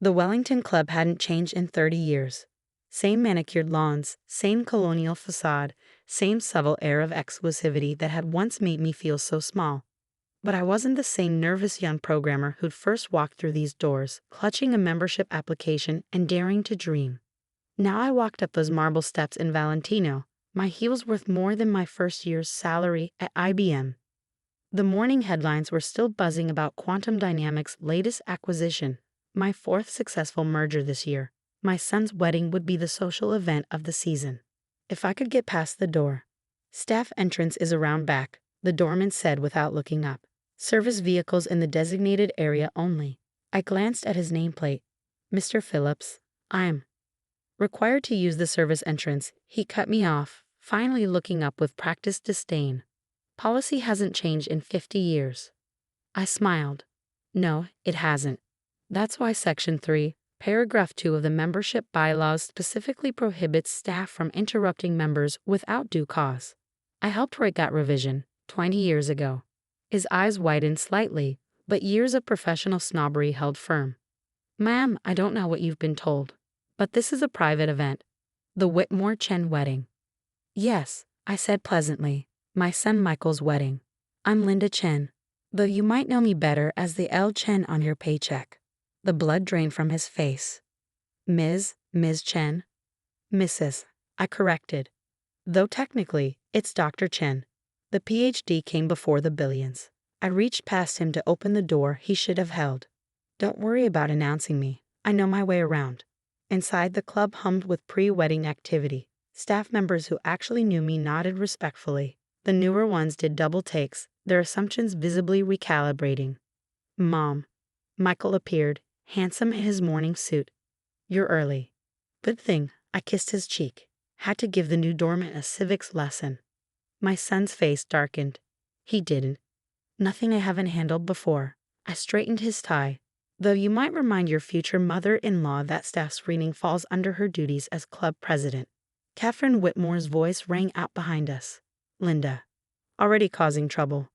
The Wellington Club hadn't changed in 30 years. Same manicured lawns, same colonial facade, same subtle air of exclusivity that had once made me feel so small. But I wasn't the same nervous young programmer who'd first walked through these doors, clutching a membership application and daring to dream. Now I walked up those marble steps in Valentino, my heels worth more than my first year's salary at IBM. The morning headlines were still buzzing about Quantum Dynamics' latest acquisition, my fourth successful merger this year. My son's wedding would be the social event of the season. If I could get past the door. Staff entrance is around back, the doorman said without looking up. Service vehicles in the designated area only. I glanced at his nameplate. Mr. Phillips, I'm required to use the service entrance. He cut me off, finally looking up with practiced disdain. Policy hasn't changed in 50 years. I smiled. No, it hasn't. That's why Section 3, Paragraph 2 of the membership bylaws specifically prohibits staff from interrupting members without due cause. I helped write that revision 20 years ago. His eyes widened slightly, but years of professional snobbery held firm. Ma'am, I don't know what you've been told, but this is a private event. The Whitmore Chen wedding. Yes, I said pleasantly, my son Michael's wedding. I'm Linda Chen, though you might know me better as the L. Chen on your paycheck. The blood drained from his face. Ms. Chen? Mrs., I corrected. Though technically, it's Dr. Chen. The PhD came before the billions. I reached past him to open the door he should have held. Don't worry about announcing me. I know my way around. Inside, the club hummed with pre-wedding activity. Staff members who actually knew me nodded respectfully. The newer ones did double takes, their assumptions visibly recalibrating. Mom. Michael appeared, handsome in his morning suit. You're early. Good thing, I kissed his cheek. Had to give the new doorman a civics lesson. My son's face darkened. He didn't. Nothing I haven't handled before. I straightened his tie. Though you might remind your future mother-in-law that staff screening falls under her duties as club president. Catherine Whitmore's voice rang out behind us. Linda. Already causing trouble.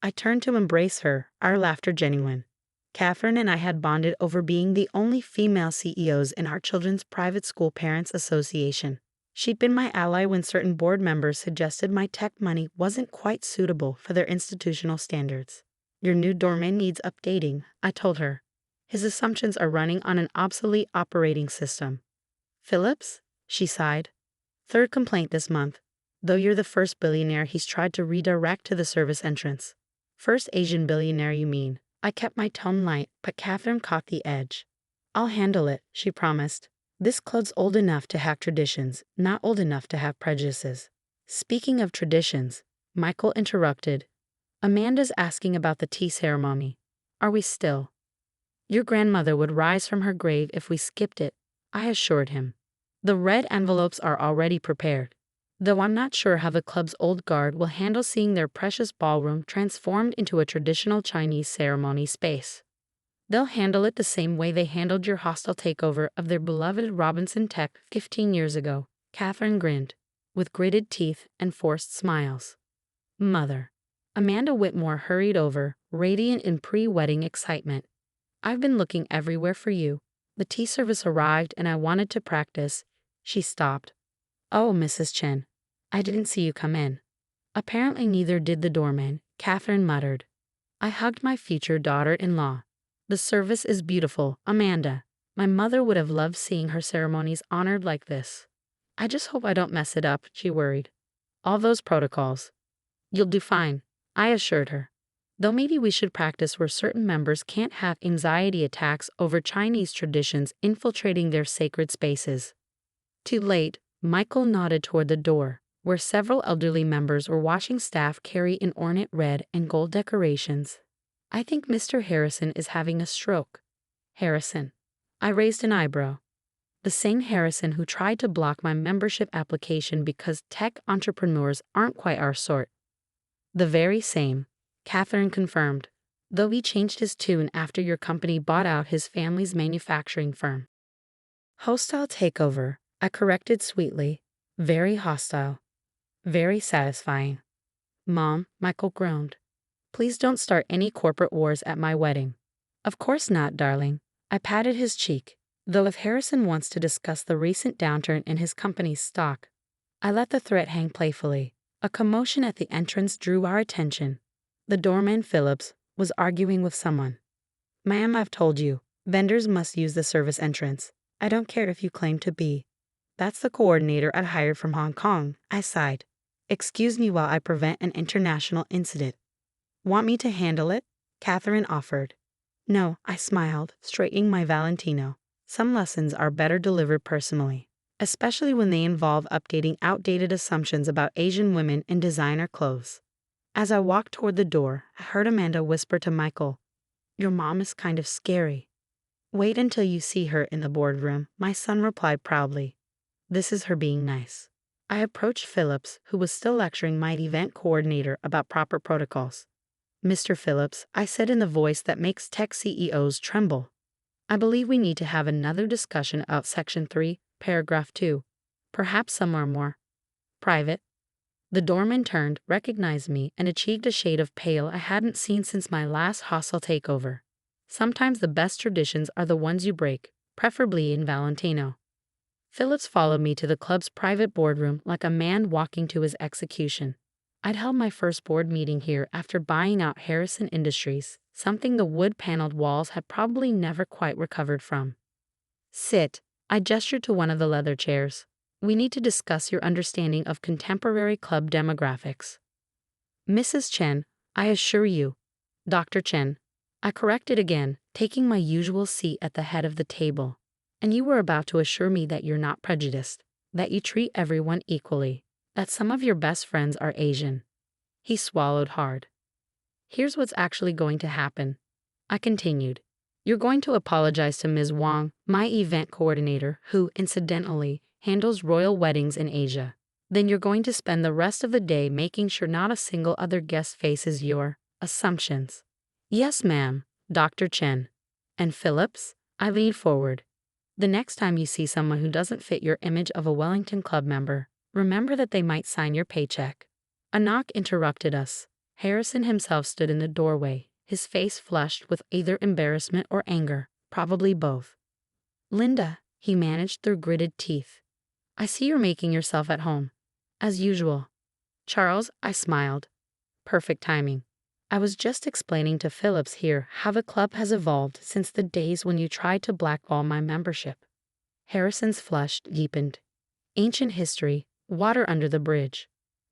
I turned to embrace her, our laughter genuine. Catherine and I had bonded over being the only female CEOs in our children's private school parents association. She'd been my ally when certain board members suggested my tech money wasn't quite suitable for their institutional standards. Your new doorman needs updating, I told her. His assumptions are running on an obsolete operating system. Phillips? She sighed. Third complaint this month. Though you're the first billionaire he's tried to redirect to the service entrance. First Asian billionaire, you mean. I kept my tone light, but Catherine caught the edge. I'll handle it, she promised. This club's old enough to have traditions, not old enough to have prejudices. Speaking of traditions, Michael interrupted. Amanda's asking about the tea ceremony. Are we still? Your grandmother would rise from her grave if we skipped it, I assured him. The red envelopes are already prepared, though I'm not sure how the club's old guard will handle seeing their precious ballroom transformed into a traditional Chinese ceremony space. They'll handle it the same way they handled your hostile takeover of their beloved Robinson Tech 15 years ago. Catherine grinned, with gritted teeth and forced smiles. Mother. Amanda Whitmore hurried over, radiant in pre-wedding excitement. I've been looking everywhere for you. The tea service arrived and I wanted to practice. She stopped. Oh, Mrs. Chen. I didn't see you come in. Apparently neither did the doorman, Catherine muttered. I hugged my future daughter-in-law. The service is beautiful, Amanda. My mother would have loved seeing her ceremonies honored like this. I just hope I don't mess it up, she worried. All those protocols. You'll do fine, I assured her. Though maybe we should practice where certain members can't have anxiety attacks over Chinese traditions infiltrating their sacred spaces. Too late, Michael nodded toward the door, where several elderly members were watching staff carry in ornate red and gold decorations. I think Mr. Harrison is having a stroke. Harrison. I raised an eyebrow. The same Harrison who tried to block my membership application because tech entrepreneurs aren't quite our sort. The very same, Catherine confirmed, though he changed his tune after your company bought out his family's manufacturing firm. Hostile takeover, I corrected sweetly. Very hostile. Very satisfying. Mom, Michael groaned. Please don't start any corporate wars at my wedding. Of course not, darling. I patted his cheek, though if Harrison wants to discuss the recent downturn in his company's stock, I let the threat hang playfully. A commotion at the entrance drew our attention. The doorman, Phillips, was arguing with someone. "Ma'am, I've told you, vendors must use the service entrance. I don't care if you claim to be. That's the coordinator I hired from Hong Kong," I sighed. "Excuse me while I prevent an international incident." "Want me to handle it?" Catherine offered. "No," I smiled, straightening my Valentino. "Some lessons are better delivered personally, especially when they involve updating outdated assumptions about Asian women in designer clothes." As I walked toward the door, I heard Amanda whisper to Michael, "Your mom is kind of scary." "Wait until you see her in the boardroom," my son replied proudly. "This is her being nice." I approached Phillips, who was still lecturing my event coordinator about proper protocols. "Mr. Phillips," I said in the voice that makes tech CEOs tremble, "I believe we need to have another discussion about Section 3, Paragraph 2, perhaps somewhere more private." The doorman turned, recognized me, and achieved a shade of pale I hadn't seen since my last hostile takeover. Sometimes the best traditions are the ones you break, preferably in Valentino. Phillips followed me to the club's private boardroom like a man walking to his execution. I'd held my first board meeting here after buying out Harrison Industries, something the wood-paneled walls had probably never quite recovered from. "Sit," I gestured to one of the leather chairs. "We need to discuss your understanding of contemporary club demographics." "Mrs. Chen, I assure you." "Dr. Chen." I corrected again, taking my usual seat at the head of the table. "And you were about to assure me that you're not prejudiced, that you treat everyone equally, that some of your best friends are Asian." He swallowed hard. "Here's what's actually going to happen," I continued. "You're going to apologize to Ms. Wang, my event coordinator, who, incidentally, handles royal weddings in Asia. Then you're going to spend the rest of the day making sure not a single other guest faces your assumptions." "Yes, ma'am, Dr. Chen." "And Phillips," I leaned forward, "the next time you see someone who doesn't fit your image of a Wellington Club member, remember that they might sign your paycheck." A knock interrupted us. Harrison himself stood in the doorway, his face flushed with either embarrassment or anger, probably both. "Linda," he managed through gritted teeth, "I see you're making yourself at home. As usual." "Charles," I smiled. Perfect timing. "I was just explaining to Phillips here how the club has evolved since the days when you tried to blackball my membership." Harrison's flush deepened. "Ancient history, water under the bridge."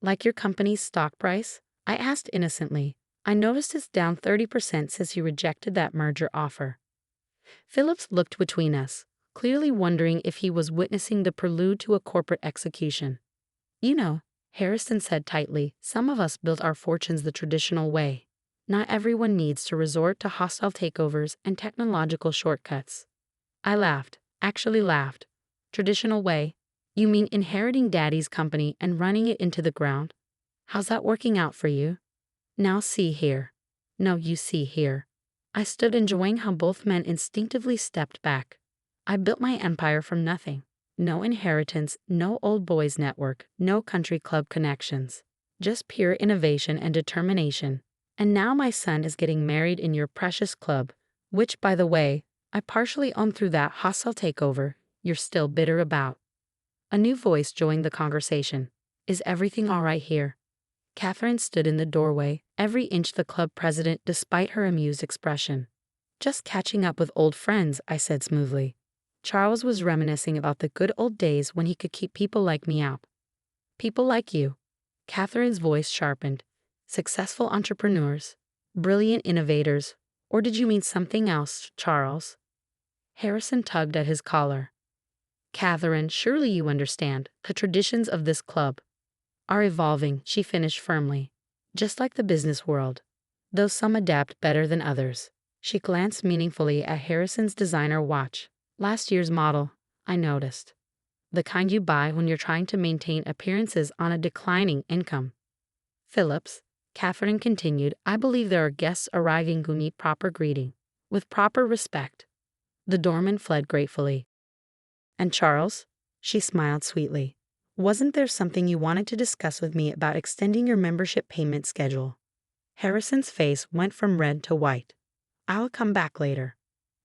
"Like your company's stock price?" I asked innocently. "I noticed it's down 30% since you rejected that merger offer." Phillips looked between us, clearly wondering if he was witnessing the prelude to a corporate execution. "You know," Harrison said tightly, "some of us built our fortunes the traditional way. Not everyone needs to resort to hostile takeovers and technological shortcuts." I laughed, actually laughed. "Traditional way? You mean inheriting daddy's company and running it into the ground? How's that working out for you?" "Now see here." "No, you see here." I stood enjoying how both men instinctively stepped back. "I built my empire from nothing. No inheritance, no old boys network, no country club connections. Just pure innovation and determination. And now my son is getting married in your precious club, which, by the way, I partially owned through that hostile takeover you're still bitter about." A new voice joined the conversation. "Is everything all right here?" Catherine stood in the doorway, every inch the club president despite her amused expression. "Just catching up with old friends," I said smoothly. Charles was reminiscing about the good old days when he could keep people like me out. "People like you." Catherine's voice sharpened. "Successful entrepreneurs, brilliant innovators, or did you mean something else, Charles?" Harrison tugged at his collar. "Catherine, surely you understand. The traditions of this club are evolving," she finished firmly. "Just like the business world, though some adapt better than others." She glanced meaningfully at Harrison's designer watch. "Last year's model, I noticed. The kind you buy when you're trying to maintain appearances on a declining income." "Phillips," Catherine continued, "I believe there are guests arriving who need proper greeting, with proper respect." The doorman fled gratefully. "And Charles," she smiled sweetly, "wasn't there something you wanted to discuss with me about extending your membership payment schedule?" Harrison's face went from red to white. "I'll come back later."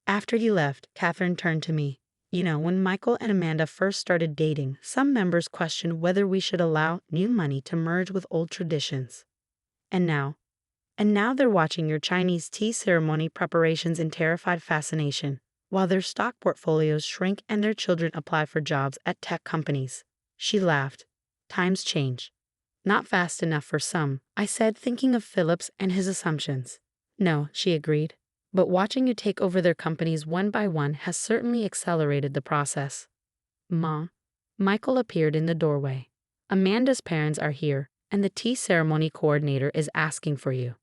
After he left, Catherine turned to me. You know, when Michael and Amanda first started dating, some members questioned whether we should allow new money to merge with old traditions. And now? And now they're watching your Chinese tea ceremony preparations in terrified fascination, while their stock portfolios shrink and their children apply for jobs at tech companies. She laughed. Times change. Not fast enough for some, I said, thinking of Phillips and his assumptions. No, she agreed. But watching you take over their companies one by one has certainly accelerated the process. Ma. Michael appeared in the doorway. Amanda's parents are here, and the tea ceremony coordinator is asking for you.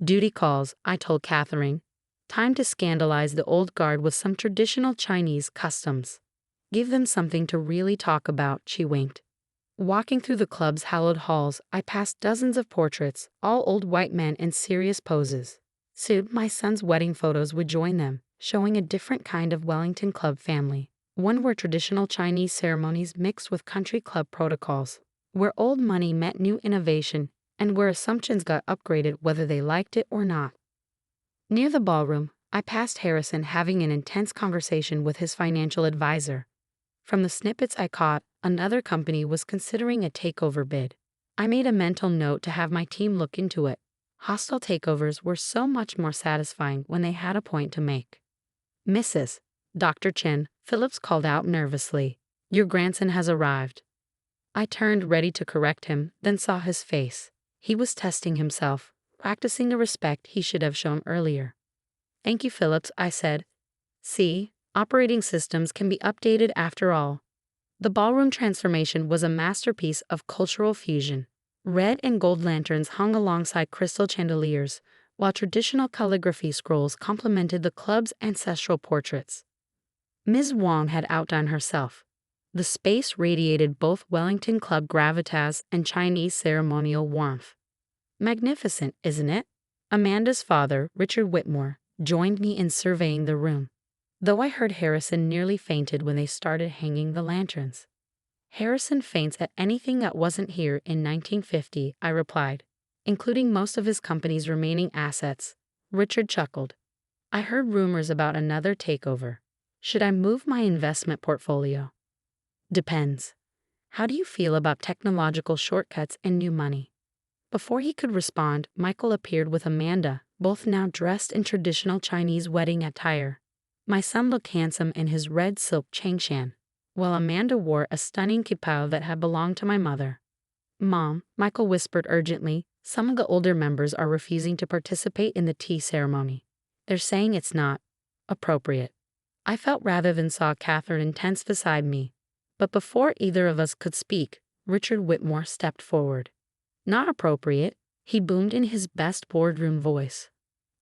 Duty calls, I told Catherine. Time to scandalize the old guard with some traditional Chinese customs. Give them something to really talk about, she winked. Walking through the club's hallowed halls, I passed dozens of portraits, all old white men in serious poses. Soon, my son's wedding photos would join them, showing a different kind of Wellington Club family. One where traditional Chinese ceremonies mixed with country club protocols, where old money met new innovation, and where assumptions got upgraded whether they liked it or not. Near the ballroom, I passed Harrison having an intense conversation with his financial advisor. From the snippets I caught, another company was considering a takeover bid. I made a mental note to have my team look into it. Hostile takeovers were so much more satisfying when they had a point to make. Mrs. Dr. Chen, Phillips called out nervously. Your grandson has arrived. I turned ready to correct him, then saw his face. He was testing himself, practicing the respect he should have shown earlier. Thank you, Phillips, I said. See, operating systems can be updated after all. The ballroom transformation was a masterpiece of cultural fusion. Red and gold lanterns hung alongside crystal chandeliers, while traditional calligraphy scrolls complemented the club's ancestral portraits. Ms. Wong had outdone herself. The space radiated both Wellington Club gravitas and Chinese ceremonial warmth. Magnificent, isn't it? Amanda's father, Richard Whitmore, joined me in surveying the room, though I heard Harrison nearly fainted when they started hanging the lanterns. Harrison faints at anything that wasn't here in 1950, I replied, including most of his company's remaining assets. Richard chuckled. I heard rumors about another takeover. Should I move my investment portfolio? Depends. How do you feel about technological shortcuts and new money? Before he could respond, Michael appeared with Amanda, both now dressed in traditional Chinese wedding attire. My son looked handsome in his red silk changshan, while Amanda wore a stunning kipao that had belonged to my mother. Mom, Michael whispered urgently, some of the older members are refusing to participate in the tea ceremony. They're saying it's not appropriate. I felt rather than saw Catherine tense beside me. But before either of us could speak, Richard Whitmore stepped forward. Not appropriate, he boomed in his best boardroom voice.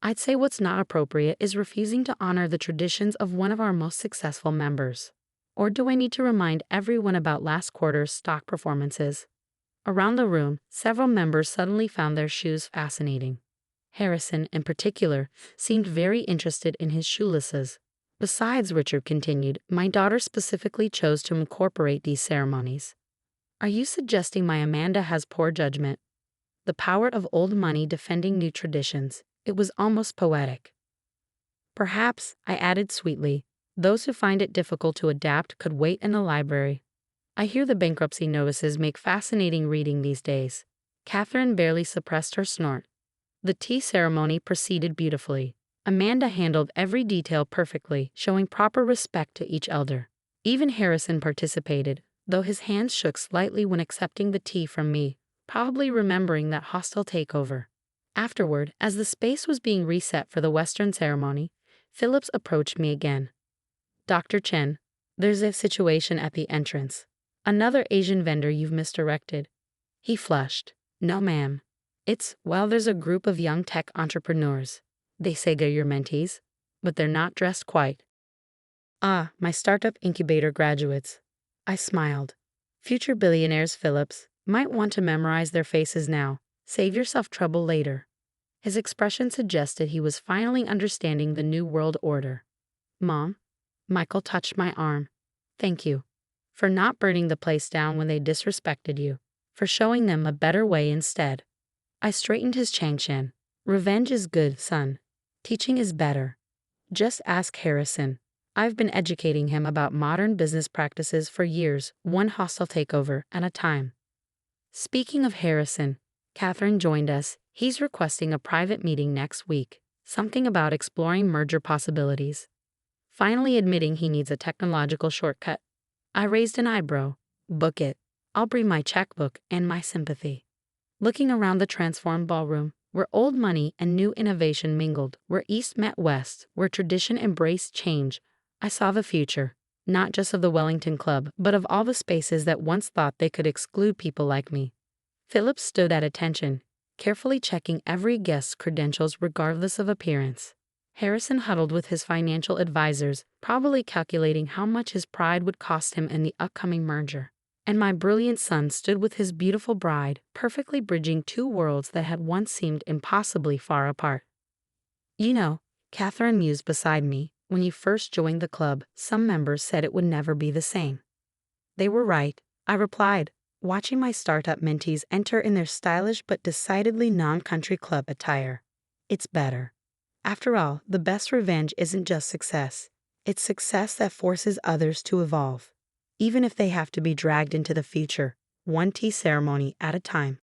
I'd say what's not appropriate is refusing to honor the traditions of one of our most successful members. Or do I need to remind everyone about last quarter's stock performances? Around the room, several members suddenly found their shoes fascinating. Harrison, in particular, seemed very interested in his shoelaces. Besides, Richard continued, my daughter specifically chose to incorporate these ceremonies. Are you suggesting my Amanda has poor judgment? The power of old money defending new traditions. It was almost poetic. Perhaps, I added sweetly, those who find it difficult to adapt could wait in the library. I hear the bankruptcy notices make fascinating reading these days. Catherine barely suppressed her snort. The tea ceremony proceeded beautifully. Amanda handled every detail perfectly, showing proper respect to each elder. Even Harrison participated, though his hands shook slightly when accepting the tea from me, probably remembering that hostile takeover. Afterward, as the space was being reset for the Western ceremony, Phillips approached me again. Dr. Chen, there's a situation at the entrance. Another Asian vendor you've misdirected. He flushed. No, ma'am. There's a group of young tech entrepreneurs. They say they're your mentees, but they're not dressed quite. Ah, my startup incubator graduates. I smiled. Future billionaires, Phillips, might want to memorize their faces now. Save yourself trouble later. His expression suggested he was finally understanding the new world order. Mom? Michael touched my arm. Thank you. For not burning the place down when they disrespected you. For showing them a better way instead. I straightened his changshan. Revenge is good, son. Teaching is better. Just ask Harrison. I've been educating him about modern business practices for years, one hostile takeover at a time. Speaking of Harrison, Catherine joined us. He's requesting a private meeting next week, something about exploring merger possibilities. Finally admitting he needs a technological shortcut. I raised an eyebrow. Book it. I'll bring my checkbook and my sympathy. Looking around the transformed ballroom, where old money and new innovation mingled, where East met West, where tradition embraced change, I saw the future, not just of the Wellington Club, but of all the spaces that once thought they could exclude people like me. Philip stood at attention, carefully checking every guest's credentials regardless of appearance. Harrison huddled with his financial advisors, probably calculating how much his pride would cost him in the upcoming merger. And my brilliant son stood with his beautiful bride, perfectly bridging two worlds that had once seemed impossibly far apart. You know, Catherine mused beside me, when you first joined the club, some members said it would never be the same. They were right, I replied, watching my startup mentees enter in their stylish but decidedly non-country club attire. It's better. After all, the best revenge isn't just success. It's success that forces others to evolve, even if they have to be dragged into the future, one tea ceremony at a time.